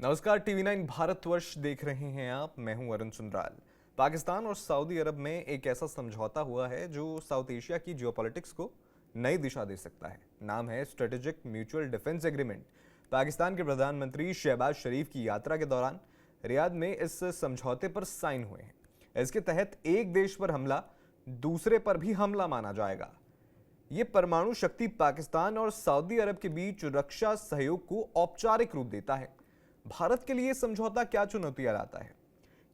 नमस्कार, टीवी 9 भारतवर्ष देख रहे हैं आप। मैं हूं अरुण सुंदराल। पाकिस्तान और सऊदी अरब में एक ऐसा समझौता हुआ है जो साउथ एशिया की जियोपॉलिटिक्स को नई दिशा दे सकता है। नाम है strategic mutual defence agreement. Pakistan के प्रधानमंत्री शहबाज शरीफ की यात्रा के दौरान रियाद में इस समझौते पर साइन हुए हैं। इसके तहत एक देश पर हमला दूसरे पर भी हमला माना जाएगा। ये परमाणु शक्ति पाकिस्तान और सऊदी अरब के बीच रक्षा सहयोग को औपचारिक रूप देता है। भारत के लिए समझौता क्या चुनौतियां लाता है?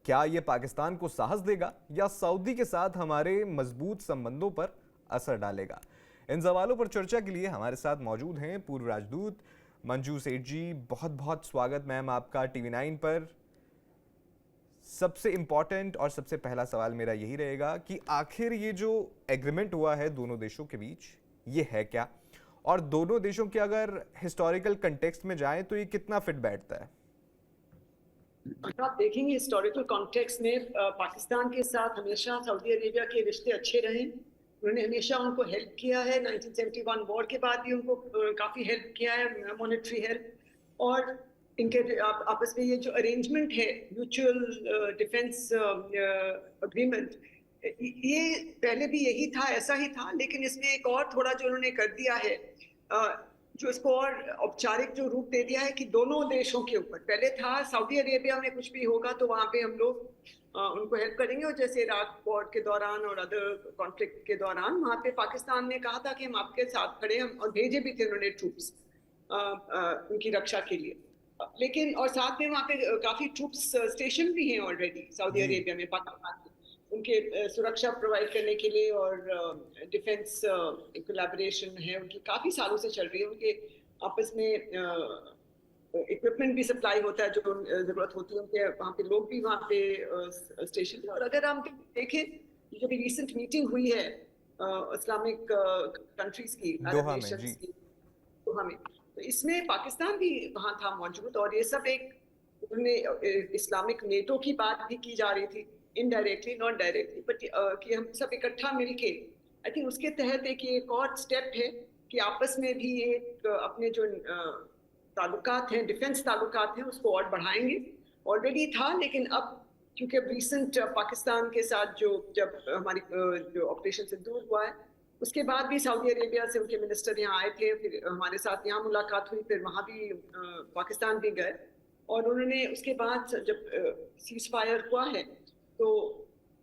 क्या यह पाकिस्तान को साहस देगा या सऊदी के साथ हमारे मजबूत संबंधों पर असर डालेगा? इन सवालों पर चर्चा के लिए हमारे साथ मौजूद हैं पूर्व राजदूत मंजू सेठ जी। बहुत बहुत स्वागत मैम आपका टीवी 9 पर। सबसे इंपॉर्टेंट और सबसे पहला सवाल मेरा यही रहेगा कि आखिर ये जो एग्रीमेंट हुआ है दोनों देशों के बीच, ये है क्या? और दोनों देशों के अगर हिस्टोरिकल कंटेक्स्ट में जाएं तो ये कितना फिट बैठता है? अगर आप देखेंगे हिस्टोरिकल कॉन्टेक्स्ट में पाकिस्तान के साथ हमेशा सऊदी अरेबिया के रिश्ते अच्छे रहे। उन्होंने हमेशा उनको हेल्प किया है। 1971 वॉर के बाद भी उनको काफ़ी हेल्प किया है, मॉनेटरी हेल्प। और इनके आपस में ये जो अरेंजमेंट है म्यूचुअल डिफेंस अग्रीमेंट, ये पहले भी यही था, ऐसा ही था, लेकिन इसमें एक और थोड़ा जो उन्होंने कर दिया है, जो इसको और औपचारिक जो रूप दे दिया है कि दोनों देशों के ऊपर। पहले था सऊदी अरेबिया में कुछ भी होगा तो वहाँ पे हम लोग उनको हेल्प करेंगे, और जैसे इराक वॉर के दौरान और अदर कॉन्फ्लिक्ट के दौरान वहाँ पे पाकिस्तान ने कहा था कि हम आपके साथ खड़े, हम और भेजे भी थे उन्होंने ट्रूप्स उनकी रक्षा के लिए। लेकिन और साथ में वहाँ पे काफ़ी ट्रूप्स स्टेशन भी हैं ऑलरेडी सऊदी जी। अरेबिया में, पाकिस्तान में, उनके सुरक्षा प्रोवाइड करने के लिए। और डिफेंस कोलैबोरेशन है उनकी काफ़ी सालों से चल रही है। उनके आपस में इक्विपमेंट भी सप्लाई होता है, जो ज़रूरत होती है उनके वहाँ पे, लोग भी वहाँ पे स्टेशन है। और अगर हम देखें जो भी रिसेंट मीटिंग हुई है इस्लामिक कंट्रीज की, अरब दोहा में। जी। नेशंस की, तो हमें, तो इसमें पाकिस्तान भी वहाँ था मौजूद। और ये सब एक उन्होंने इस्लामिक नेटो की बात भी की जा रही थी, इनडायरेक्टली नॉट डायरेक्टली, बट कि हम सब इकट्ठा मिलके, आई थिंक उसके तहत एक और स्टेप है कि आपस में भी एक अपने जो ताल्लुकात हैं, डिफेंस ताल्लुकात हैं, उसको और बढ़ाएंगे। ऑलरेडी था, लेकिन अब क्योंकि अब रिसेंट पाकिस्तान के साथ जो जब हमारी जो ऑपरेशन सिंदूर हुआ है, उसके बाद भी सऊदी अरेबिया से उनके मिनिस्टर यहाँ आए थे, फिर हमारे साथ यहाँ मुलाकात हुई, फिर वहाँ भी पाकिस्तान भी गए। और उन्होंने उसके बाद जब सीज फायर हुआ है, तो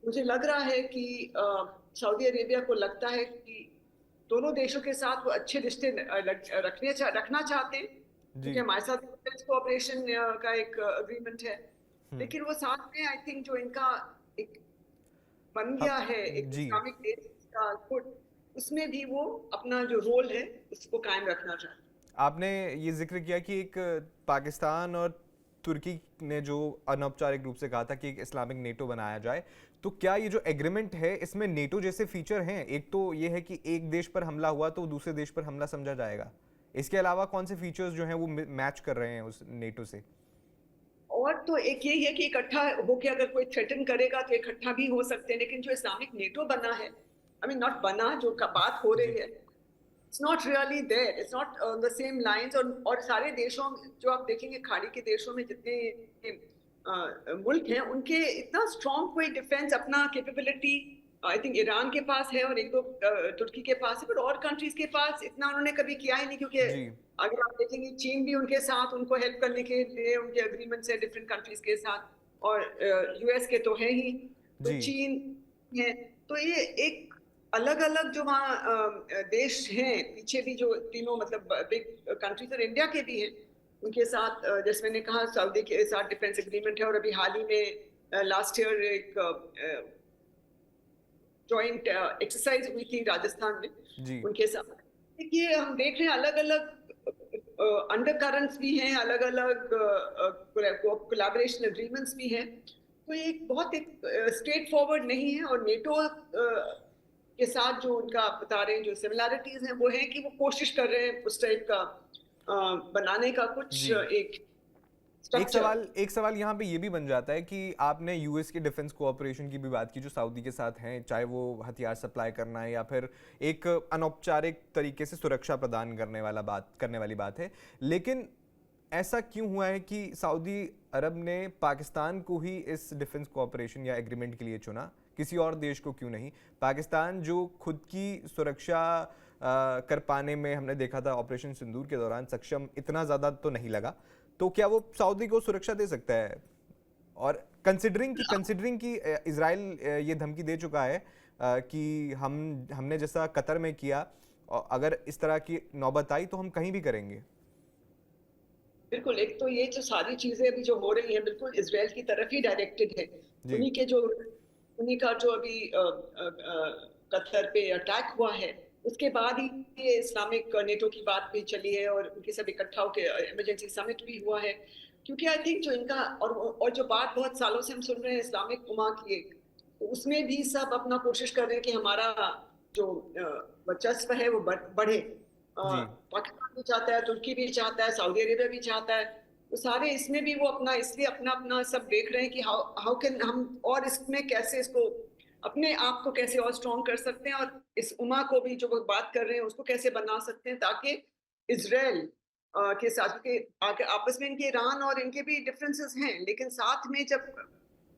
मुझे लग रहा है कि सऊदी अरेबिया को लगता है कि दोनों देशों के साथ वो अच्छे रिश्ते रखना चाहते हैं, जी। क्योंकि हमारे साथ डिफेंस कोऑपरेशन का एक अग्रीमेंट है। लेकिन वो साथ में आई थिंक जो इनका एक बन गया हम। है एक जी। इस्लामिक देश का खुद, उसमें भी वो अपना जो रोल है उसको कायम रखना चाहते हैं। आपने ये जिक्र किया कि एक पाकिस्तान और तुर्की ने जो अनौपचारिक रूप से कहा था कि एक इस्लामिक नेटो बनाया जाए, तो क्या ये जो एग्रीमेंट है इसमें नेटो जैसे फीचर हैं? एक तो ये है कि एक देश पर हमला हुआ तो दूसरे देश पर हमला समझा जाएगा। इसके अलावा कौन से फीचर्स जो हैं वो मैच कर रहे हैं उस नेटो से? और तो एक यही है कि इकट्ठा होके अगर कोई थ्रेटन करेगा तो इकट्ठा भी हो सकते हैं। लेकिन जो इस्लामिक नेटो बना है, आई मीन नॉट बना, जो का बात हो जी। रही है, it's not really there, it's not on the same lines. और सारे देशों जो आप देखेंगे खाड़ी के देशों में जितने मुल्क हैं, उनके इतना स्ट्रॉन्ग कोई डिफेंस अपना कैपेबिलिटी आई थिंक ईरान के पास है और एक दो तुर्की के पास है, पर और कंट्रीज के पास इतना उन्होंने कभी किया ही नहीं। क्योंकि जी। अगर आप देखेंगे चीन भी उनके साथ, उनको हेल्प करने के लिए उनके अग्रीमेंट्स है डिफरेंट कंट्रीज के साथ, और यूएस के तो है ही, तो जी। चीन है। तो ये एक अलग अलग जो वहाँ देश हैं पीछे भी, जो तीनों मतलब बिग कंट्रीज और इंडिया के भी हैं, उनके साथ जैसे मैंने कहा सऊदी के साथ डिफेंस एग्रीमेंट है। और अभी हाल ही में लास्ट ईयर एक जॉइंट एक्सरसाइज हुई थी राजस्थान में जी। उनके साथ। देखिए हम देख रहे हैं अलग अलग अंडर करंट्स भी हैं, अलग अलग कोलैबोरेशन एग्रीमेंट्स भी हैं। तो ये बहुत एक स्ट्रेट फॉरवर्ड नहीं है। और नेटो के साथ जो उनका बता रहे हैं जो सिमिलैरिटीज हैं, वो है कि वो कोशिश कर रहे हैं उस टाइप का बनाने का कुछ जी। एक स्ट्रक्चर। एक सवाल यहाँ पे ये भी बन जाता है कि आपने यूएस के डिफेंस कोऑपरेशन की भी बात की जो सऊदी के साथ हैं, चाहे वो हथियार सप्लाई करना है या फिर एक अनौपचारिक तरीके से सुरक्षा प्रदान करने वाली बात है। लेकिन ऐसा क्यों हुआ है कि सऊदी अरब ने पाकिस्तान को ही इस डिफेंस कोऑपरेशन या एग्रीमेंट के लिए चुना, किसी और देश को क्यों नहीं? पाकिस्तान जो खुद की सुरक्षा कर पाने में हमने देखा था ऑपरेशन सिंदूर के दौरान सक्षम इतना ज़्यादा तो नहीं लगा, तो क्या वो सऊदी को सुरक्षा दे सकता है? और कंसिडरिंग कि इजराइल ये धमकी दे चुका है कि हमने जैसा कतर में किया, और अगर इस तरह की नौबत आई तो हम कहीं भी करेंगे। बिल्कुल, एक तो ये जो सारी चीजें अभी जो हो रही हैं बिल्कुल इजराइल की तरफ ही डायरेक्टेड है। जी उन्हीं का जो अभी कतर पे अटैक हुआ है, उसके बाद ही ये इस्लामिक नेटो की बात भी चली है और उनके सब इकट्ठा होकर इमरजेंसी समिट भी हुआ है। क्योंकि आई थिंक जो इनका और जो बात बहुत सालों से हम सुन रहे हैं इस्लामिक उमा की एक, तो उसमें भी सब अपना कोशिश कर रहे हैं कि हमारा जो वर्चस्व है वो बढ़े। जी पाकिस्तान भी चाहता है, तुर्की भी चाहता है, सऊदी अरेबिया भी चाहता है। तो सारे इसमें भी वो अपना इसलिए अपना अपना सब देख रहे हैं कि हाउ कैन हम और इसमें कैसे इसको अपने आप को कैसे और स्ट्रॉन्ग कर सकते हैं, और इस उमा को भी जो वो बात कर रहे हैं उसको कैसे बना सकते हैं, ताकि इजराइल के साथ के आपस में इनके ईरान और इनके भी डिफरेंसेस हैं, लेकिन साथ में जब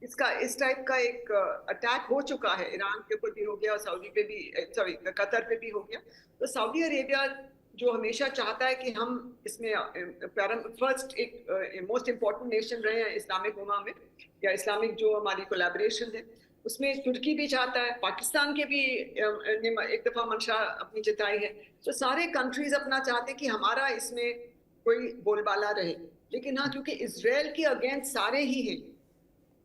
इसका इस टाइप का एक अटैक हो चुका है, ईरान के ऊपर भी हो गया और सऊदी पे भी, सॉरी कतर पे भी हो गया, तो सऊदी अरेबिया जो हमेशा चाहता है कि हम इसमें फर्स्ट एक मोस्ट इम्पोर्टेंट नेशन रहे हैं इस्लामिक उमा में, या इस्लामिक जो हमारी कोलैबोरेशन है उसमें तुर्की भी चाहता है, पाकिस्तान के भी ने एक दफा मंशा अपनी जताई है। तो सारे कंट्रीज अपना चाहते हैं कि हमारा इसमें कोई बोलबाला रहे। लेकिन हाँ, क्योंकि इजराइल के अगेंस्ट सारे ही हैं,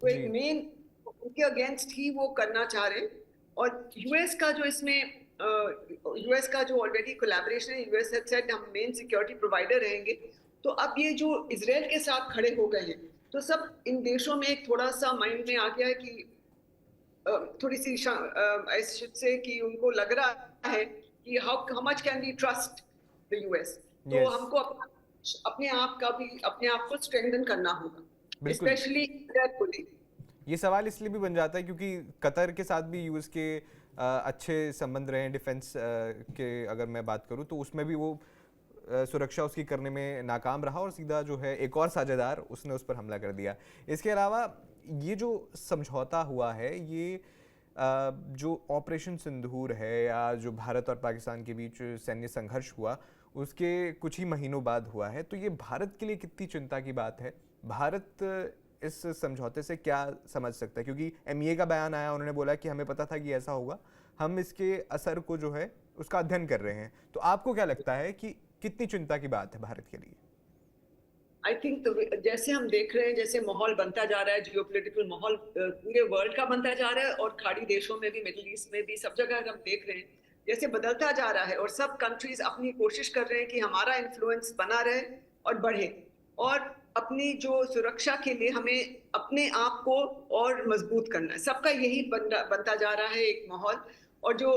तो एक जी मेन उनके अगेंस्ट ही वो करना चाह रहे हैं। और यूएस का जो इसमें यूएस का जो ऑलरेडी कोलैबोरेशन है, यूएस हैड सेड हम मेन सिक्योरिटी प्रोवाइडर रहेंगे। तो अब ये जो इजराइल के साथ खड़े हो गए हैं, तो सब इन देशों में एक थोड़ा सा माइंड में आ गया है कि थोड़ी सी ऐसे कि उनको लग रहा है कि how much can we trust the US. तो यस हमको अपने आप का भी अपने आप को स्ट्रेंथन करना होगा, बिल्कुल। स्पेशली इजराइल को लेकर। ये सवाल इसलिए भी बन जाता है क्योंकि कतर के साथ भी यूएस के अच्छे संबंध रहे हैं डिफेंस के। अगर मैं बात करूं तो उसमें भी वो सुरक्षा उसकी करने में नाकाम रहा और सीधा जो है एक और साझेदार उसने उस पर हमला कर दिया। इसके अलावा ये जो समझौता हुआ है, ये जो ऑपरेशन सिंदूर है या जो भारत और पाकिस्तान के बीच सैन्य संघर्ष हुआ उसके कुछ ही महीनों बाद हुआ है, तो ये भारत के लिए कितनी चिंता की बात है? भारत इस समझौते से क्या समझ सकता है? क्योंकि एमईए का बयान आया, उन्होंने बोला कि हमें पता था कि ऐसा होगा, हम इसके असर को जो है उसका अध्ययन कर रहे हैं। तो आपको क्या लगता है कि कितनी चिंता की बात है भारत के लिए? आई थिंक तो जैसे हम देख रहे हैं, जैसे माहौल बनता जा रहा है, जियोपॉलिटिकल माहौल पूरे वर्ल्ड का बनता जा रहा है, और खाड़ी देशों में भी, मिडिल ईस्ट में भी, सब जगह हम देख रहे हैं जैसे बदलता जा रहा है, और सब कंट्रीज अपनी कोशिश कर रहे हैं कि हमारा इन्फ्लुएंस बना रहे और बढ़े, और अपनी जो सुरक्षा के लिए हमें अपने आप को और मजबूत करना है। सबका यही बनता जा रहा है एक माहौल। और जो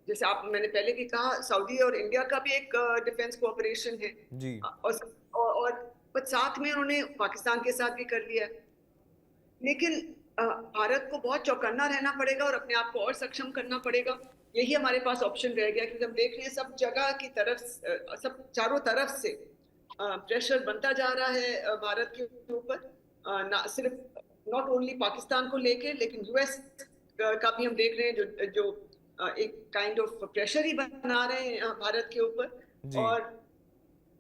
जैसे मैंने पहले भी कहा, सऊदी और इंडिया का भी एक डिफेंस कोऑपरेशन है, जी और साथ में उन्होंने पाकिस्तान के साथ भी कर लिया है। लेकिन भारत को बहुत चौकन्ना रहना पड़ेगा और अपने आप को और सक्षम करना पड़ेगा। यही हमारे पास ऑप्शन रह गया, क्योंकि हम देख रहे हैं सब जगह की तरफ, सब चारों तरफ से प्रेशर बनता जा रहा है भारत के ऊपर, ना सिर्फ नॉट ओनली पाकिस्तान को लेके, लेकिन यूएस का भी हम देख रहे हैं जो एक काइंड ऑफ प्रेशर ही बना रहे हैं भारत के ऊपर। जी और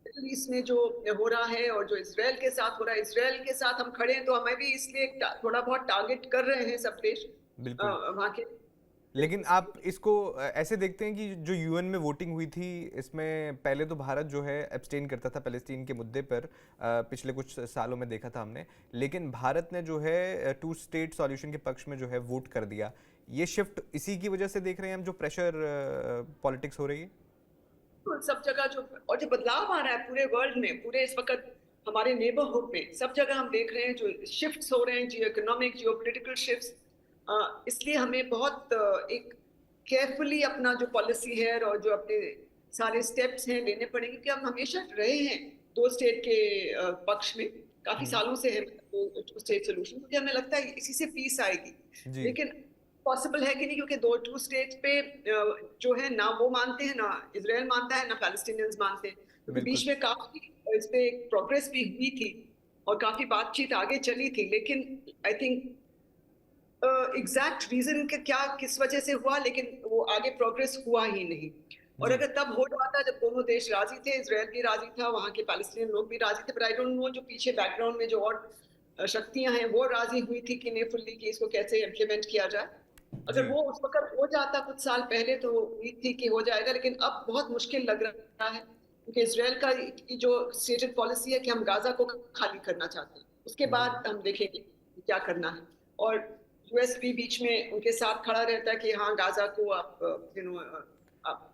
मिडल ईस्ट में जो हो रहा है और जो इजराइल के साथ हो रहा है, इजराइल के साथ हम खड़े हैं तो हमें भी इसलिए थोड़ा बहुत टारगेट कर रहे हैं सब देश बिल्कुल। वहाँ के। लेकिन आप इसको ऐसे देखते हैं कि जो यूएन में वोटिंग हुई थी, इसमें पहले तो भारत जो है एब्सटेन करता था पैलेस्टीन के मुद्दे पर, पिछले कुछ सालों में देखा था हमने, लेकिन भारत ने जो है टू स्टेट सॉल्यूशन के पक्ष में जो है वोट कर दिया। ये शिफ्ट इसी की वजह से देख रहे हैं हम, जो प्रेशर पॉलिटिक्स हो रही है? तो सब जगह जो बदलाव आ रहा है पूरे वर्ल्ड में, पूरे इस वक्त हमारे नेबरहुड में सब जगह हम देख रहे हैं जो शिफ्ट्स हो रहे हैं, जियो इकोनॉमिक जियोपॉलिटिकल शिफ्ट्स। इसलिए हमें बहुत एक केयरफुली अपना जो पॉलिसी है और जो अपने सारे स्टेप्स हैं लेने पड़ेंगे, क्योंकि हम हमेशा रहे हैं दो स्टेट के पक्ष में, काफी सालों से है टू स्टेट सोल्यूशन, क्योंकि हमें लगता है इसी से पीस आएगी। जी लेकिन पॉसिबल है कि नहीं, क्योंकि दो टू स्टेट पे जो है ना वो मानते हैं, ना इजराइल मानता है, ना पैलेस्टीनियंस मानते हैं, क्योंकि बिल्कुल। बीच में काफी इस पे एक प्रोग्रेस भी हुई थी और काफी बातचीत आगे चली थी, लेकिन आई थिंक एग्जैक्ट रीजन का क्या किस वजह से हुआ, लेकिन वो आगे प्रोग्रेस हुआ ही नहीं। और जी अगर तब हो जाता जब दोनों देश राजी थे, इजराइल भी राजी था, वहाँ के पैलेस्टीनियन लोग भी राजी थे, पर आई डोंट नो जो पीछे बैकग्राउंड में जो और शक्तियां हैं वो राजी हुई थी कि नहीं फुल्ली कि इसको कैसे इम्प्लीमेंट किया जाए। जी अगर वो उस वक्त हो जाता कुछ साल पहले तो उम्मीद थी कि हो जाएगा, लेकिन अब बहुत मुश्किल लग रहा है क्योंकि इसराइल का की जो स्टेटेड पॉलिसी है कि हम गाजा को खाली करना चाहते हैं, उसके जी बाद हम देखेंगे कि क्या करना है। और यूएस भी बीच में उनके साथ खड़ा रहता है कि हाँ गाजा को आप आप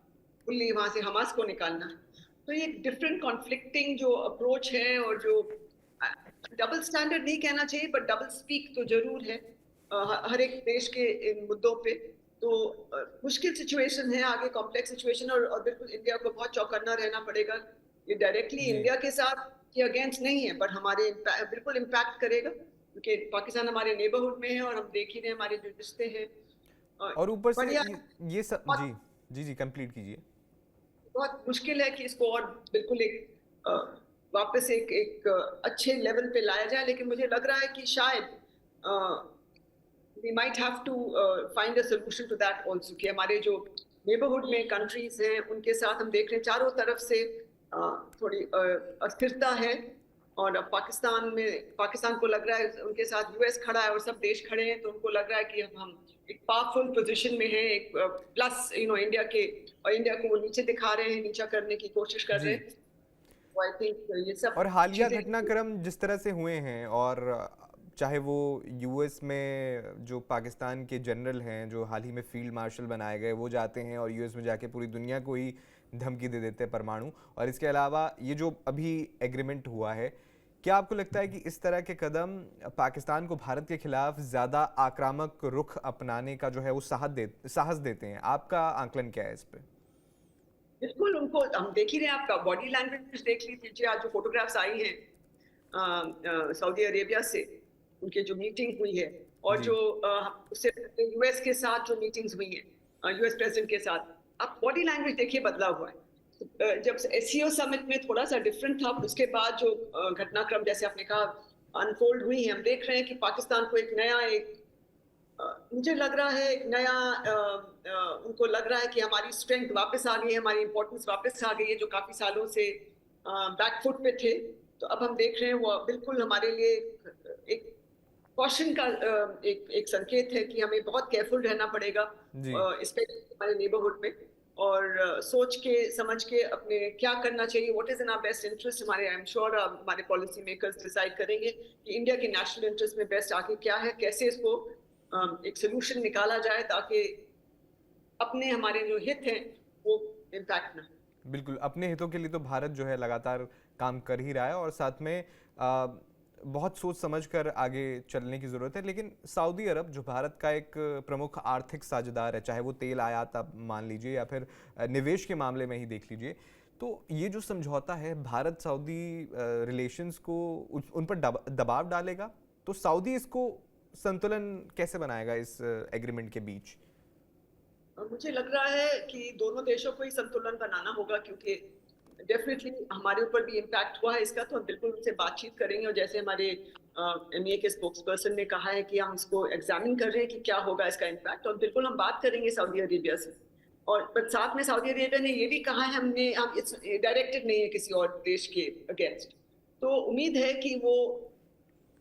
फुल्ली वहां से हमास को निकालना है। तो ये डिफरेंट कॉन्फ्लिक्टिंग जो अप्रोच है और जो डबल स्टैंडर्ड नहीं कहना चाहिए बट डबल स्पीक तो जरूर है हर एक देश के इन मुद्दों पे। तो मुश्किल सिचुएशन है आगे, कॉम्प्लेक्स सिचुएशन, और बिल्कुल इंडिया को बहुत चौकन्ना रहना पड़ेगा। ये डायरेक्टली जी इंडिया के साथ के अगेंस्ट नहीं है, बट हमारे बिल्कुल इम्पैक्ट करेगा क्योंकि पाकिस्तान हमारे नेबरहुड में है और हम देख ही रहे हैं हमारे जो रिश्ते हैं। और ऊपर से बढ़िया, ये सब बहुत जी जी जी कंप्लीट कीजिए। बहुत मुश्किल है कि इसको और बिल्कुल एक वापस एक अच्छे लेवल पे लाया जाए, लेकिन मुझे लग रहा है कि शायद we might have to find a solution to that also कि हमारे जो नेबरहुड में कंट्रीज हैं उनके साथ हम देख रहे हैं चारों तरफ से थोड़ी अस्थिरता है। और अब पाकिस्तान को लग रहा है उनके साथ यूएस खड़ा है और सब देश खड़े हैं, तो उनको लग रहा है कि हम एक पावरफुल पोजीशन में हैं, एक प्लस इंडिया के, और इंडिया को वो नीचे दिखा रहे हैं, नीचा करने की कोशिश कर रहे जी हैं। तो आई थिंक ये सब और हालिया चीजें घटनाक्रम जिस तरह से हुए हैं और चाहे वो यूएस में जो पाकिस्तान के जनरल हैं जो हाल ही में फील्ड मार्शल बनाए गए वो जाते हैं और यूएस में जाके पूरी दुनिया को ही धमकी दे देते हैं परमाणु, और इसके अलावा ये जो अभी एग्रीमेंट हुआ है, क्या आपको लगता है कि इस तरह के कदम पाकिस्तान को भारत के खिलाफ ज़्यादा आक्रामक रुख अपनाने का जो है वो साहस देते हैं? आपका आंकलन क्या है इस पे? बिल्कुल उनको हम देख ही रहे हैं, आपका बॉडी लैंग्वेज देख लीजिए, आज जो फोटोग्राफ्स आई हैं सऊदी अरेबिया से, उनके जो मीटिंग हुई है और जी जो उससे यूएस के साथ जो मीटिंग्स हुई हैं यूएस प्रेसिडेंट के साथ, आप बॉडी लैंग्वेज देखिए बदला हुआ है। जब एससीओ समिट में थोड़ा सा डिफरेंट था, उसके बाद जो घटनाक्रम जैसे आपने कहा अनफोल्ड हुई है, हम देख रहे हैं कि पाकिस्तान को एक नया मुझे लग रहा है एक नया उनको लग रहा है कि हमारी स्ट्रेंथ वापस आ गई है, हमारी इंपॉर्टेंस वापस आ गई है, जो काफी सालों से बैकफुट पे थे। तो अब हम देख रहे हैं वो बिल्कुल हमारे लिए एक कॉशन का एक संकेत है कि हमें बहुत केयरफुल रहना पड़ेगा जी स्पेशली हमारे नेबरहुड में, और सोच के समझ के अपने क्या करना चाहिए, what is in our best interest. हमारे आई एम श्योर हमारे पॉलिसी मेकर्स डिसाइड करेंगे कि इंडिया के नेशनल इंटरेस्ट में बेस्ट आगे क्या है, कैसे इसको एक सोल्यूशन निकाला जाए ताकि अपने हमारे जो हित हैं वो इम्पैक्ट ना हो। बिल्कुल, अपने हितों के लिए तो भारत जो है लगातार काम कर ही रहा है और साथ में बहुत सोच समझ कर आगे चलने की ज़रूरत है। लेकिन सऊदी अरब जो भारत का एक प्रमुख आर्थिक साझेदार है, चाहे वो तेल आयात आप मान लीजिए या फिर निवेश के मामले में ही देख लीजिए, तो ये जो समझौता है भारत सऊदी रिलेशंस को उन पर दबाव डालेगा, तो सऊदी इसको संतुलन कैसे बनाएगा इस एग्रीमेंट के बीच? मुझे लग रहा है कि दोनों देशों को ही संतुलन बनाना होगा क्योंकि डेफिनेटली हमारे ऊपर भी इम्पैक्ट हुआ है इसका, तो हम बिल्कुल उनसे बातचीत करेंगे। और जैसे हमारे एमईए के स्पोक्स पर्सन ने कहा है कि हम इसको एग्जामिन कर रहे हैं कि क्या होगा इसका इम्पैक्ट, और बिल्कुल हम बात करेंगे सऊदी अरेबिया से। और पर साथ में सऊदी अरेबिया ने ये भी कहा है हम डायरेक्टेड नहीं है किसी और देश के अगेंस्ट, तो उम्मीद है कि वो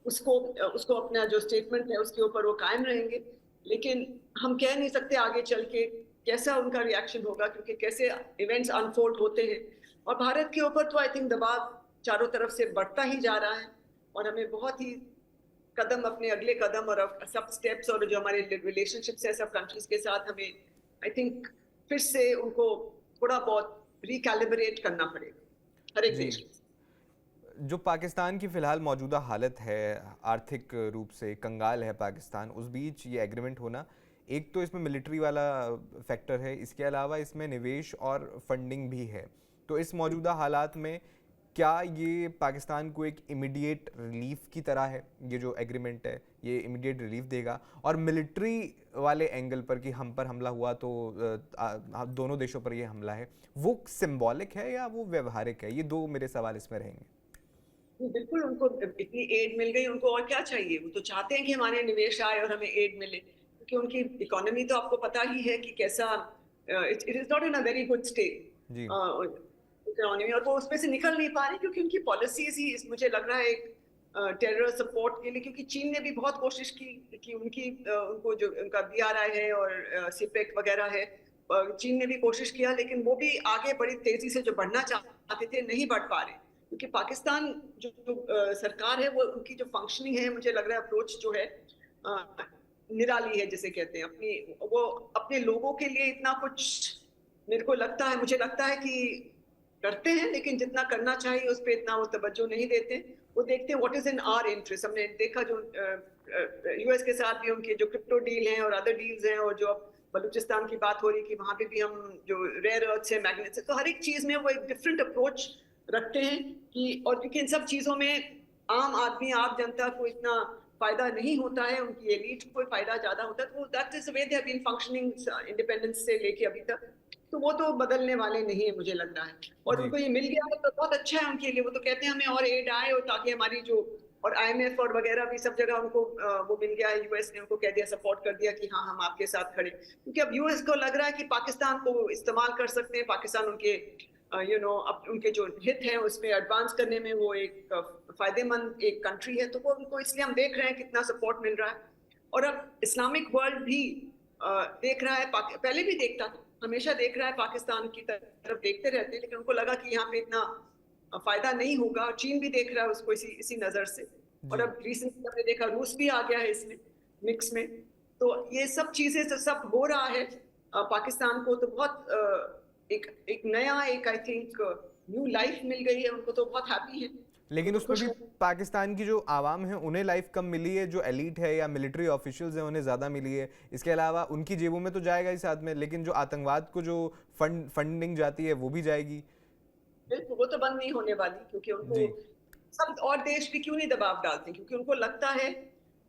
उसको उसको अपना जो स्टेटमेंट है उसके ऊपर वो कायम रहेंगे। लेकिन हम कह नहीं सकते आगे चल के कैसा उनका रिएक्शन होगा क्योंकि कैसे इवेंट्स अनफोल्ड होते हैं, और भारत के ऊपर तो आई थिंक दबाव चारों तरफ से बढ़ता ही जा रहा है, और हमें बहुत ही कदम अपने अगले कदम और सब स्टेप्स और जो हमारे रिलेशनशिप्स है सब कंट्रीज के साथ, हमें आई थिंक फिर से उनको थोड़ा बहुत रिकैलिब्रेट करना पड़ेगा हर एक जी देश के। जो पाकिस्तान की फ़िलहाल मौजूदा हालत है, आर्थिक रूप से कंगाल है पाकिस्तान, उस बीच ये एग्रीमेंट होना, एक तो इसमें मिलिट्री वाला फैक्टर है, इसके अलावा इसमें निवेश और फंडिंग भी है। तो इस मौजूदा हालात में क्या ये पाकिस्तान को एक इमीडिएट रिलीफ की तरह है, ये जो एग्रीमेंट है ये इमीडिएट रिलीफ देगा? और मिलिट्री वाले एंगल पर कि हम पर हमला हुआ तो दोनों देशों पर ये हमला है, वो सिंबॉलिक है या वो व्यवहारिक है? ये दो मेरे सवाल इसमें रहेंगे। बिल्कुल, उनको इतनी एड मिल गई, उनको और क्या चाहिए? वो तो चाहते हैं कि हमारे निवेश आए और हमें एड मिले, क्योंकि उनकी इकोनॉमी तो आपको पता ही है कि कैसा it is not in a very good state जी इकोनॉमी, और वो उसमें से निकल नहीं पा रही क्योंकि उनकी पॉलिसीज ही मुझे लग रहा है एक टेरर सपोर्ट के लिए, क्योंकि चीन ने भी बहुत कोशिश की कि उनकी उनको जो उनका BRI है और सिपेक वगैरह है, चीन ने भी कोशिश किया, लेकिन वो भी आगे बड़ी तेजी से जो बढ़ना चाहते थे नहीं बढ़ पा रहे, क्योंकि पाकिस्तान सरकार है वो उनकी जो फंक्शनिंग है, मुझे लग रहा है अप्रोच जो है अ, निराली है जिसे कहते हैं। वो अपने लोगों के लिए इतना कुछ, मेरे को लगता है, मुझे लगता है कि करते हैं, लेकिन जितना करना चाहिए उस पर इतना वो तवज्जो नहीं देते। वो देखते हैं what is in our interest. हमने देखा जो US के साथ भी उनके जो क्रिप्टो डील हैं और अदर डील्स हैं, और जो अब बलूचिस्तान की बात हो रही कि वहां पे भी हम जो रेयर अर्थ है, मैग्नेट्स है, तो हर एक चीज में वो एक डिफरेंट अप्रोच रखते हैं कि, और क्योंकि इन सब चीजों में आम आदमी, आम जनता को इतना फायदा नहीं होता है, उनकी एलीट को फायदा ज्यादा होता है, तो that is the way they have been functioning independence से लेके अभी तक। तो वो तो बदलने वाले नहीं है मुझे लग रहा है, और जी उनको ये मिल गया तो बहुत अच्छा है उनके लिए। वो तो कहते हैं हमें और एड आए, और ताकि हमारी जो, और IMF और वगैरह भी सब जगह उनको वो मिल गया है, US ने उनको कह दिया, सपोर्ट कर दिया कि हाँ हम आपके साथ खड़े, क्योंकि अब US को लग रहा है कि पाकिस्तान को इस्तेमाल कर सकते हैं, पाकिस्तान उनके अब उनके जो हित हैं उसमें एडवांस करने में वो एक फायदेमंद एक कंट्री है, तो वो उनको, इसलिए हम देख रहे हैं कितना सपोर्ट मिल रहा है। और अब इस्लामिक वर्ल्ड भी देख रहा है, पहले भी देखता था, हमेशा देख रहा है, पाकिस्तान की तरफ देखते रहते हैं, लेकिन उनको लगा कि यहाँ पे इतना फायदा नहीं होगा। चीन भी देख रहा है उसको इसी नजर से, और जी। अब रिसेंटली हमने देखा रूस भी आ गया है इसमें मिक्स में। तो ये सब चीजें तो सब हो रहा है, पाकिस्तान को तो बहुत एक नया, एक आई थिंक न्यू लाइफ मिल गई है उनको, तो बहुत हैप्पी है, लेकिन उसमें खुश भी है। पाकिस्तान की जो आवाम है उन्हें लाइफ कम मिली है, जो एलीट है या मिलिट्री ऑफिशियल्स हैं उन्हें ज़्यादा मिली है। इसके अलावा उनकी जेबों में तो जाएगा ही साथ में, लेकिन जो आतंकवाद को जो फंडिंग जाती है वो भी जाएगी। बिल्कुल, वो तो बंद नहीं होने वाली, क्योंकि उनको जी सब और देश भी क्यों नहीं दबाव डालते, क्योंकि उनको लगता है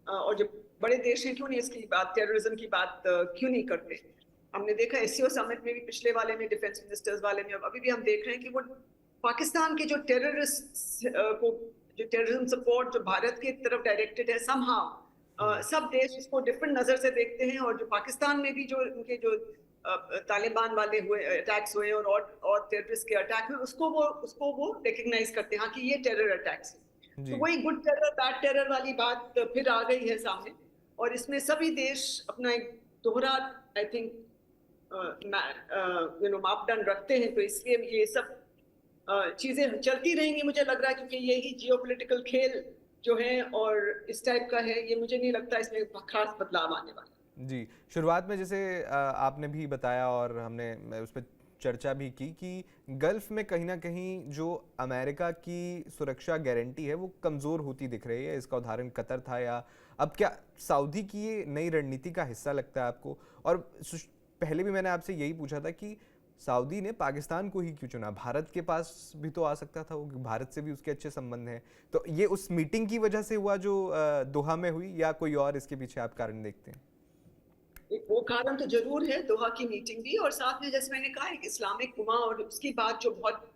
और जो बड़े देश हैं क्यों नहीं इसकी बात, टेररिज्म की बात क्यों नहीं करते। हमने देखा SCO समिट में भी, पिछले वाले में, डिफेंस मिनिस्टर्स वाले में, अभी भी हम देख रहे हैं कि वो पाकिस्तान के जो टेररिस्ट को, जो टेररिज्म सपोर्ट जो भारत की तरफ डायरेक्टेड है, समहाउ सब देश इसको डिफरेंट नजर से देखते हैं, और जो पाकिस्तान में भी जो उनके जो तालिबान वाले हुए अटैक्स हुए और टेररिस्ट के अटैक हुए, उसको वो रिकग्नाइज करते हैं, हाँ कि ये टेरर अटैक्स है। तो जी वही गुड टेरर बैड टेरर वाली बात फिर आ गई है सामने, और इसमें सभी देश अपना एक दोहरा, आई थिंक मापदंड रखते हैं, तो इसलिए ये सब चीजें चलती रहेंगी मुझे लग रहा है, क्योंकि यही जियोपॉलिटिकल खेल जो है और इस टाइप का है, ये मुझे नहीं लगता इसमें खास बदलाव आने वाला। जी। शुरुआत में जैसे आपने भी बताया और हमने उस पर चर्चा भी की कि गल्फ में कहीं ना कहीं जो अमेरिका की सुरक्षा गारंटी है वो कमज़ोर होती दिख रही है। इसका उदाहरण कतर था, या अब क्या सऊदी की ये नई रणनीति का हिस्सा लगता है आपको? और पहले भी मैंने आपसे यही पूछा था कि सऊदी ने पाकिस्तान को ही क्यों चुना? भारत के पास भी तो आ सकता था वो, भारत से भी उसके अच्छे संबंध हैं। तो ये उस मीटिंग की वजह से हुआ जो दोहा में हुई, या कोई और इसके पीछे आप कारण देखते हैं? एक वो कारण तो जरूर है, दोहा की मीटिंग भी, और साथ में जैसे मैंने कहा एक इस्लामिक उमा और उसकी बात जो बहुत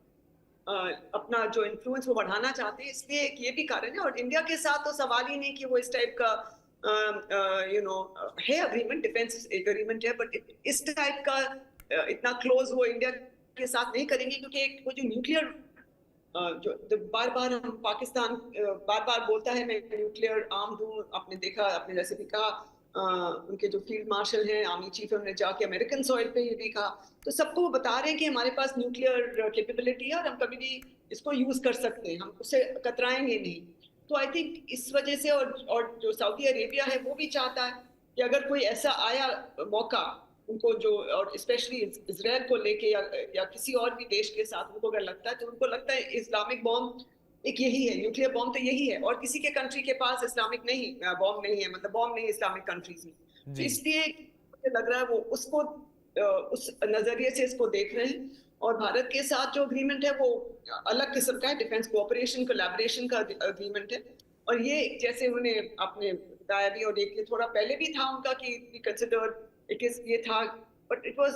अपना जो इन्फ्लुएंस वो बढ़ाना चाहते हैं, इसलिए एक ये भी कारण है। और इंडिया के साथ तो सवाल ही नहीं कि वो इस टाइप का है अग्रीमेंट, डिफेंस एग्रीमेंट है, बट इस टाइप का इतना क्लोज वो इंडिया के साथ नहीं करेंगे, क्योंकि एक वो जो न्यूक्लियर जो बार बार हम पाकिस्तान बार बार बोलता है मैं न्यूक्लियर आर्म्ड हूँ, आपने देखा, आपने जैसे भी कहा उनके जो फील्ड मार्शल हैं, आर्मी चीफ, उन्होंने जाके अमेरिकन सॉइल पे ये भी कहा, तो सबको वो बता रहे हैं कि हमारे पास न्यूक्लियर कैपेबिलिटी है और हम कभी भी इसको यूज कर सकते हैं, हम उससे कतराएंगे नहीं। तो आई थिंक इस वजह से, और जो सऊदी अरेबिया है वो भी चाहता है कि अगर कोई ऐसा आया मौका उनको, जो और स्पेशली इजराइल को लेके या किसी और भी देश के साथ उनको अगर लगता है, तो उनको लगता है इस्लामिक बॉम्ब एक यही है, न्यूक्लियर बॉम्ब तो यही है, और किसी के कंट्री के पास इस्लामिक नहीं बॉम्ब नहीं है, मतलब बॉम्ब नहीं इस्लामिक कंट्रीज में। तो जी इसलिए मुझे लग रहा है वो उसको उस नजरिए से इसको देख रहे हैं। और भारत के साथ जो एग्रीमेंट है वो अलग किस्म का है, डिफेंस कोऑपरेशन कोलैबोरेशन का एग्रीमेमेंट है। और ये जैसे उन्होंने आपने बताया भी, और एक ये थोड़ा पहले भी था उनका कि कंसिडर इट इज ये था, बट इट वाज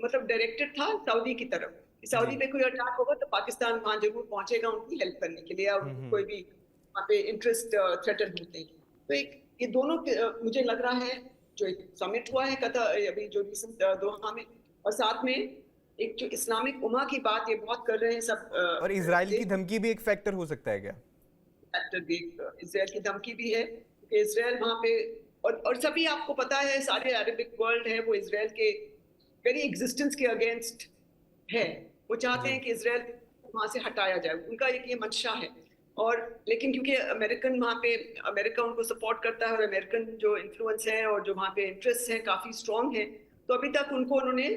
मतलब डायरेक्टेड था सऊदी की तरफ। जी। सऊदी पे कोई अटैक होगा तो पाकिस्तान वहां जरूर पहुंचेगा उनकी हेल्प करने के लिए, और कोई भी वहाँ पे इंटरेस्ट थ्रेटन होते हैं। तो एक ये दोनों मुझे लग रहा है जो एक समिट हुआ है कतर अभी जो रिसेंट दोहा में, और साथ में एक जो इस्लामिक उमा की बात ये बहुत कर रहे हैं सब और इजराइल की देश। धमकी भी एक फैक्टर हो सकता है क्या? फैक्टर भी इसराइल की धमकी भी है कि इसराइल वहां पे, और सभी आपको पता है सारे अरबिक वर्ल्ड है वो इसराइल के वेरी एग्जिस्टेंस के अगेंस्ट है। वो चाहते जी। हैं कि इसराइल वहां से हटाया जाए, उनका एक ये मंशा है। और लेकिन क्योंकि अमेरिकन वहां पे, अमेरिका उनको सपोर्ट करता है और अमेरिकन जो इन्फ्लुएंस है और जो वहां पे इंटरेस्ट है काफी स्ट्रांग है, तो अभी तक उनको उन्होंने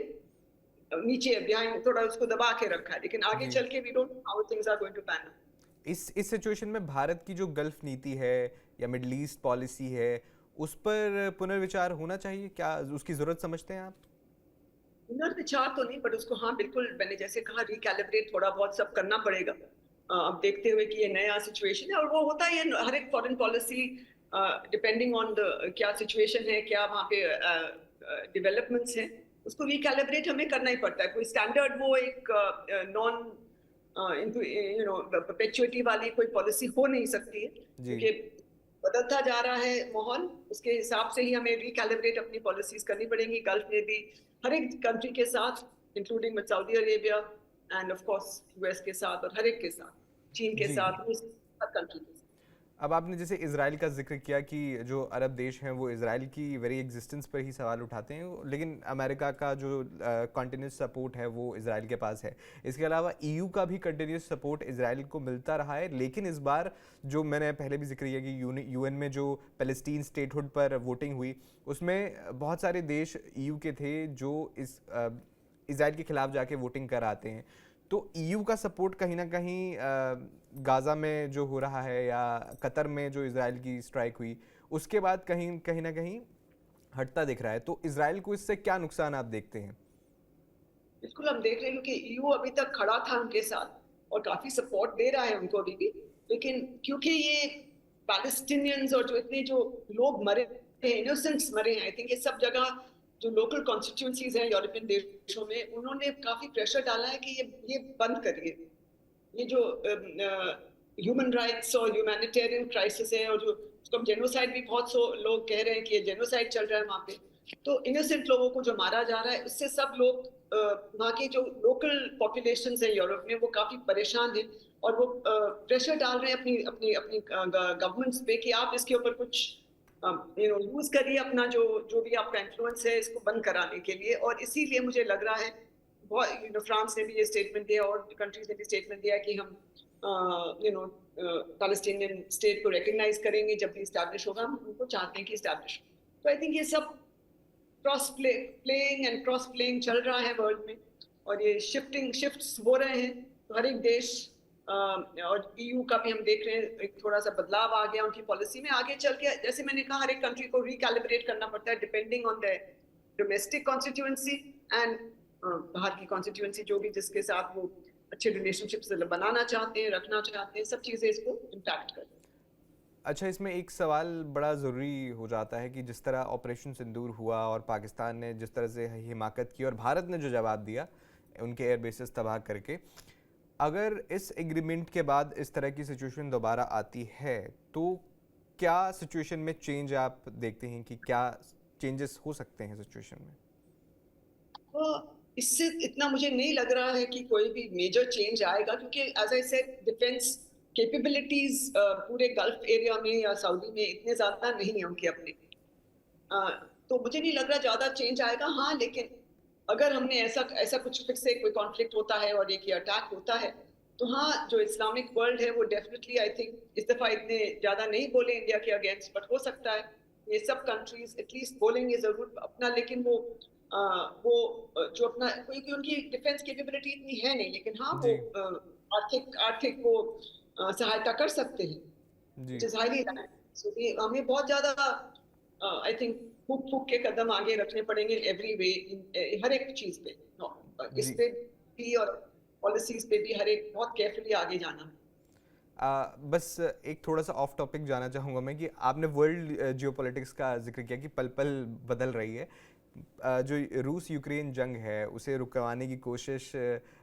नीचे बिहाइंड थोड़ा उसको दबा के रखा है। लेकिन आगे जी। चल के we don't know how things are going to pan. इस सिचुएशन में भारत की जो गल्फ नीति है या मिडल ईस्ट पॉलिसी है, उस पर पुनर्विचार होना चाहिए क्या? उसकी जरूरत समझते हैं आप? पुनर्विचार तो नहीं, बट उसको हाँ बिल्कुल मैंने जैसे कहा रिकैलिब्रेट थोड़ा बहुत सब करना पड़ेगा। अब देखते हुए कि ये नया सिचुएशन है, और वो होता है हर एक foreign policy depending on the क्या सिचुएशन है, क्या वहाँ पे डेवलपमेंट्स हैं, उसको रिकैलिब्रेट हमें करना ही पड़ता है। कोई स्टैंडर्ड वो एक non into you know perpetuity वाली कोई पॉलिसी हो नहीं सकती है, जी। क्योंकि बदलता जा रहा है माहौल, उसके हिसाब से ही हमें रिकैलिब्रेट अपनी पॉलिसीज करनी पड़ेंगी। गल्फ में भी हर एक कंट्री के साथ, including with Saudi Arabia end of course US के साथ, और हर एक के साथ, चीन के जी। साथ, रूस, हर कंट्री के साथ। अब आपने जैसे इसराइल का जिक्र किया कि जो अरब देश हैं वो इसराइल की वेरी एग्जिस्टेंस पर ही सवाल उठाते हैं, लेकिन अमेरिका का जो कंटिन्यूस सपोर्ट है वो इसराइल के पास है। इसके अलावा ईयू का भी कंटिन्यूस सपोर्ट इसराइल को मिलता रहा है, लेकिन इस बार जो मैंने पहले भी जिक्र किया कि यूएन में जो पैलेस्टीन स्टेटहुड पर वोटिंग हुई, उसमें बहुत सारे देश ईयू के थे जो इसराइल के खिलाफ जाके वोटिंग कर आते हैं। तो ईयू का सपोर्ट कहीं ना कहीं गाज़ा में जो हो रहा है या कतर में जो इसराइल की स्ट्राइक हुई उसके बाद कहीं कहीं ना कहीं हटता दिख रहा है। तो इसराइल को इससे क्या नुकसान आप देखते हैं? बिल्कुल हम देख रहे हैं कि ईयू अभी तक खड़ा था उनके साथ और काफी सपोर्ट दे रहा है उनको अभी भी, लेकिन क्योंकि ये पैलेस्टीनियंस और जो इतने जो लोग मरे हैं, इनोसेंट्स मरे हैं, आई थिंक ये सब जगह जो लोकल कॉन्स्टिट्यूंसीज हैं यूरोपियन देशों में, उन्होंने काफी प्रेशर डाला है कि ये बंद करिए। ये जो ह्यूमन राइट्स और ह्यूमैनिटेरियन क्राइसिस है, और जो उसको हम जेनोसाइड भी बहुत सो लोग कह रहे हैं कि ये जेनोसाइड चल रहा है वहाँ पे, तो इनोसेंट लोगों को जो मारा जा रहा है उससे सब लोग वहाँ की जो लोकल पॉपुलेशन है यूरोप में वो काफी परेशान है, और वो प्रेशर डाल रहे हैं अपनी अपनी अपनी गवर्नमेंट्स पे कि आप इसके ऊपर कुछ यूज करिए अपना जो जो भी आपका इन्फ्लुएंस है इसको बंद कराने के लिए। और इसीलिए मुझे लग रहा है बहुत फ्रांस ने भी ये स्टेटमेंट दिया और कंट्रीज ने भी स्टेटमेंट दिया कि हम पैलेस्टीनियन स्टेट को रिकग्नाइज करेंगे जब भी इस्टेब्लिश होगा, हम उनको चाहते हैं कि इस्टेब्लिश। तो आई थिंक ये सब क्रॉस प्लेइंग चल रहा है वर्ल्ड में, और ये शिफ्ट्स हो रहे हैं। तो हर एक देश और ईयू का भी हम देख रहे हैं एक थोड़ा सा बदलाव आ गया उनकी पॉलिसी में। आगे चल के जैसे मैंने कहा हर एक कंट्री को रिकैलिब्रेट करना पड़ता है depending on the domestic constituency and बाहर की कॉन्स्टिट्यूएंसी जो भी जिसके साथ वो अच्छे रिलेशनशिप्स बनाना चाहते हैं, रखना चाहते हैं, सब चीज़ें इसको इम्पैक्ट करती हैं। अच्छा, इसमें एक सवाल बड़ा ज़रूरी हो जाता है कि जिस तरह ऑपरेशन सिंदूर हुआ और पाकिस्तान ने जिस तरह से हिमाकत की और भारत ने जो जवाब दिया उनके एयर बेसेस तबाह करके, अगर इस एग्रीमेंट के बाद इस तरह की सिचुएशन दोबारा आती है तो क्या सिचुएशन में चेंज आप देखते हैं कि क्या चेंजेस हो सकते हैं सिचुएशन में? तो इससे इतना मुझे नहीं लग रहा है कि कोई भी मेजर चेंज आएगा, क्योंकि as I said defence capabilities पूरे गल्फ एरिया में या सऊदी में इतने ज्यादा नहीं है उनके अपने। तो मुझे नहीं लग रहा ज्यादा चेंज आएगा। हाँ, लेकिन अगर हमने ऐसा ऐसा कुछ फिर से कोई कॉन्फ्लिक्ट होता है और एक अटैक होता है, तो हाँ जो इस्लामिक वर्ल्ड है वो डेफिनेटली आई थिंक इस दफा इतने ज्यादा नहीं बोले इंडिया के अगेंस्ट, बट हो सकता है ये सब कंट्रीज एटलीस्ट बोलेंगे जरूर अपना। लेकिन वो जो अपना क्योंकि उनकी डिफेंस कैपेबिलिटी इतनी है नहीं, लेकिन हाँ वो जी। आर्थिक वो सहायता कर सकते हैं, जी। which is highly so हमें बहुत ज्यादा आई थिंक फूक फूक के कदम आगे रखने पड़ेंगे एवरी वे, हर एक चीज पे इस जी। पे भी और पॉलिसीज पे भी हर एक बहुत केयरफुली आगे जाना है। बस एक थोड़ा सा ऑफ टॉपिक जाना चाहूँगा मैं कि आपने वर्ल्ड जियोपॉलिटिक्स का जिक्र किया कि पल पल बदल रही है। जो रूस यूक्रेन जंग है उसे रुकवाने की कोशिश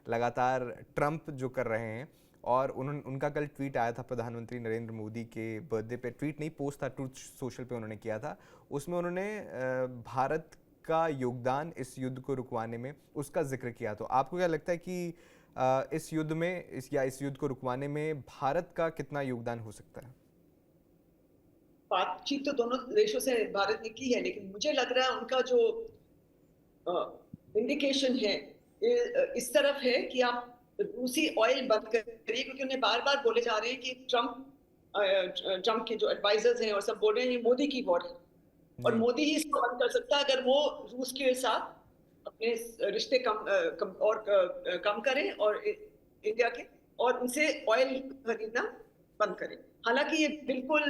लगातार ट्रंप जो कर रहे हैं, और उनका कल ट्वीट आया था प्रधानमंत्री नरेंद्र मोदी के बर्थडे पे, ट्वीट नहीं पोस्ट था, ट्रूथ सोशल पे उन्होंने किया था। उसमें उन्होंने भारत का योगदान इस युद्ध को रुकवाने में उसका जिक्र किया। तो आपको क्या लगता है कि इस युद्ध में इस युद्ध को रुकवाने में भारत का कितना योगदान हो सकता है? बातचीत तो दोनों देशों से भारत ने की है, लेकिन मुझे लग रहा है उनका जो इंडिकेशन है इस तरफ है कि आप रूसी ऑयल बंद करिए, क्योंकि उन्हें बार बार बोले जा रहे हैं कि ट्रम्प के जो एडवाइजर्स हैं और सब बोल रहे हैं ये मोदी की वॉर है, और जी। मोदी ही इसको बंद कर सकता है अगर वो रूस के साथ अपने रिश्ते कम करें और इंडिया के, और उनसे ऑयल खरीदना बंद करें। हालांकि ये बिल्कुल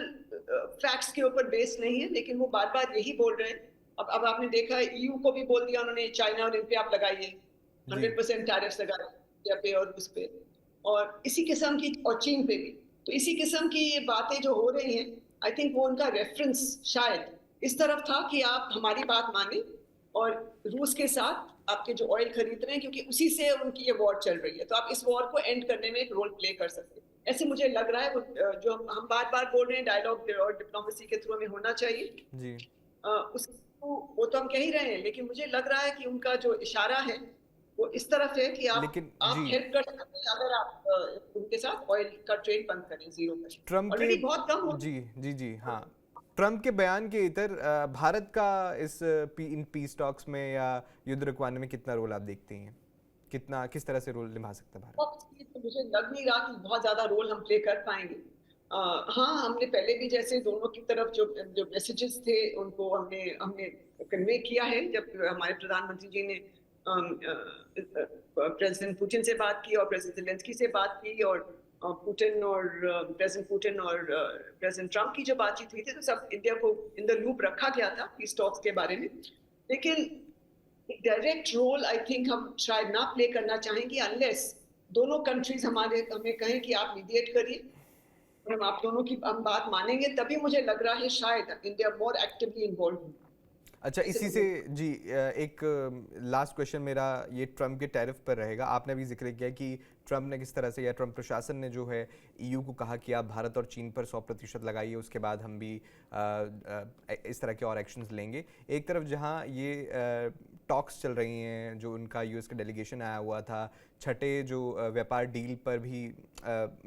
फैक्ट्स के ऊपर बेस नहीं है, लेकिन वो बार बार यही बोल रहे हैं। अब आपने देखा ईयू को भी बोल दिया उन्होंने, चाइना और इन पे आप लगाइए 100% टैरिफ्स लगाए इंडिया पे और उस पे, और इसी किस्म की, और चीन पे भी। तो इसी किस्म की ये बातें जो हो रही हैं, आई थिंक वो उनका रेफरेंस शायद इस तरफ था कि आप हमारी बात माने और रूस के साथ आपके जो ऑयल खरीद रहे हैं, क्योंकि उसी से उनकी ये वॉर चल रही है, तो आप इस वॉर को एंड करने में एक रोल प्ले कर सकते हैं। ऐसे मुझे लग रहा है जो हम बार बार बोल रहे हैं डायलॉग और डिप्लोमेसी के थ्रू हमें होना चाहिए जी। उसको, वो तो हम कह ही रहे हैं, लेकिन मुझे लग रहा है कि उनका जो इशारा है वो इस तरफ है कि लेकिन आप जी, हेल्प कर सकते हैं अगर आप उनके साथ ऑयल का ट्रेड बंद करें 0 पर। ट्रम्प के ऑलरेडी बहुत कम हो। जी जी जी हाँ, ट्रम्प के बयान के इतर भारत का इन पीस टॉक्स में या युद्ध रुकवाने में कितना रोल आप देखते हैं? किस तरह से रोल निभा सकता है भारत? तो मुझे लग नहीं रहा कि बहुत ज्यादा रोल हम प्ले कर पाएंगे। हाँ, हमने पहले भी जैसे दोनों की तरफ जो जो मैसेजेस थे उनको हमने हमने कन्वे किया है। जब हमारे प्रधानमंत्री जी ने प्रेसिडेंट पुतिन से बात की और प्रेसिडेंट जेलेंस्की से बात की, और प्रेसिडेंट पुतिन और प्रेसिडेंट ट्रम्प की जो बातचीत हुई थी, तो सब इंडिया को इन द लूप रखा गया था पीस टॉक्स के बारे में। लेकिन डायरेक्ट रोल आई थिंक हम शायद ना प्ले करना चाहेंगे अनलेस दोनों कंट्रीज हमें कहें कि आप मीडिएट करिए और हम आप दोनों की हम बात मानेंगे, तभी मुझे लग रहा है शायद इंडिया मोर एक्टिवली इन्वॉल्व हो। अच्छा, इसी से जी एक लास्ट क्वेश्चन मेरा ये ट्रम्प के टैरिफ पर रहेगा। आपने भी जिक्र किया कि ट्रम्प ने किस तरह से, या ट्रम्प प्रशासन ने जो है ईयू को कहा कि आप भारत और चीन पर 100% लगाइए, उसके बाद हम भी इस तरह के और एक्शंस लेंगे। एक तरफ जहां ये टॉक्स चल रही हैं, जो उनका यूएस का डेलीगेशन आया हुआ था, छठे जो व्यापार डील पर भी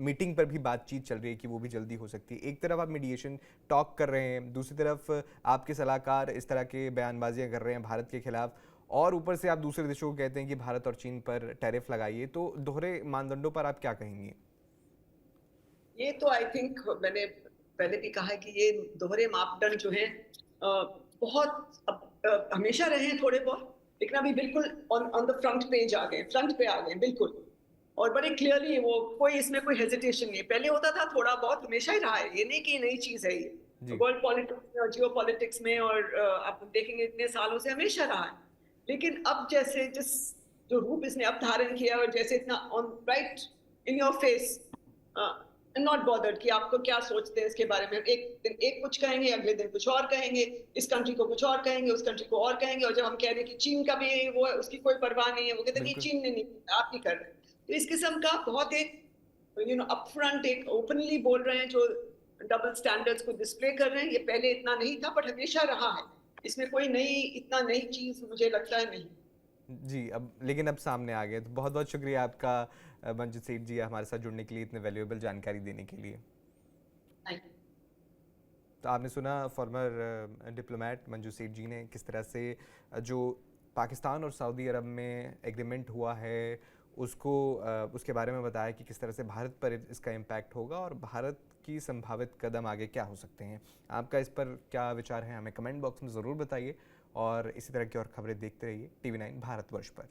मीटिंग पर भी बातचीत चल रही है कि वो भी जल्दी हो सकती है। एक तरफ आप मीडिएशन टॉक कर रहे हैं, दूसरी तरफ आपके सलाहकार इस तरह के बयानबाजियां कर रहे हैं भारत के खिलाफ, और ऊपर से आप दूसरे देशों को कहते हैं कि भारत और चीन पर टैरिफ लगाइए। तो दोहरे मानदंडों पर आप क्या कहेंगे? ये तो आई थिंक मैंने पहले भी कहा है कि ये दोहरे मापदंड जो हैं बहुत हमेशा रहे हैं थोड़े बहुत, लेकिन अभी बिल्कुल ऑन द फ्रंट पेज आ गए, फ्रंट पे आ गए बिल्कुल, और बड़े क्लियरली वो कोई इसमें कोई हेजिटेशन नहीं है। पहले होता था थोड़ा बहुत, हमेशा ही रहा है, ये नहीं कि नई चीज है ये। वर्ल्ड पॉलिटिक्स में और जियो पॉलिटिक्स में और आप देखेंगे इतने सालों से हमेशा रहा है। लेकिन अब जैसे जिस जो रूप इसने अब धारण किया और जैसे इतना on right in your face, not bothered कि आपको क्या सोचते हैं इसके बारे में, एक दिन एक कुछ कहेंगे, अगले दिन कुछ और कहेंगे, इस कंट्री को कुछ और कहेंगे, उस कंट्री को और कहेंगे, और जब हम कह रहे हैं कि चीन का भी वो है, उसकी कोई परवाह नहीं है, वो कहते हैं कि चीन ने नहीं, आप ही कर रहे हैं। तो इस किस्म का बहुत एक अपफ्रंट एक ओपनली बोल रहे हैं, जो डबल स्टैंडर्ड्स को डिस्प्ले कर रहे हैं। ये पहले इतना नहीं था, बट हमेशा रहा है, इसमें कोई इतना नई चीज मुझे लगता है नहीं। जी, लेकिन अब सामने आ गए। तो बहुत बहुत शुक्रिया आपका मंजू सेठ जी, हमारे साथ जुड़ने के लिए, इतने वैल्यूएबल जानकारी देने के लिए। तो आपने सुना फॉर्मर डिप्लोमेट मंजू सेठ जी ने किस तरह से जो पाकिस्तान और सऊदी अरब में एग्रीमेंट हुआ है उसको उसके बारे में बताया कि किस तरह से भारत पर इसका इम्पैक्ट होगा और भारत की संभावित कदम आगे क्या हो सकते हैं। आपका इस पर क्या विचार है, हमें कमेंट बॉक्स में ज़रूर बताइए, और इसी तरह की और खबरें देखते रहिए TV9 भारतवर्ष पर।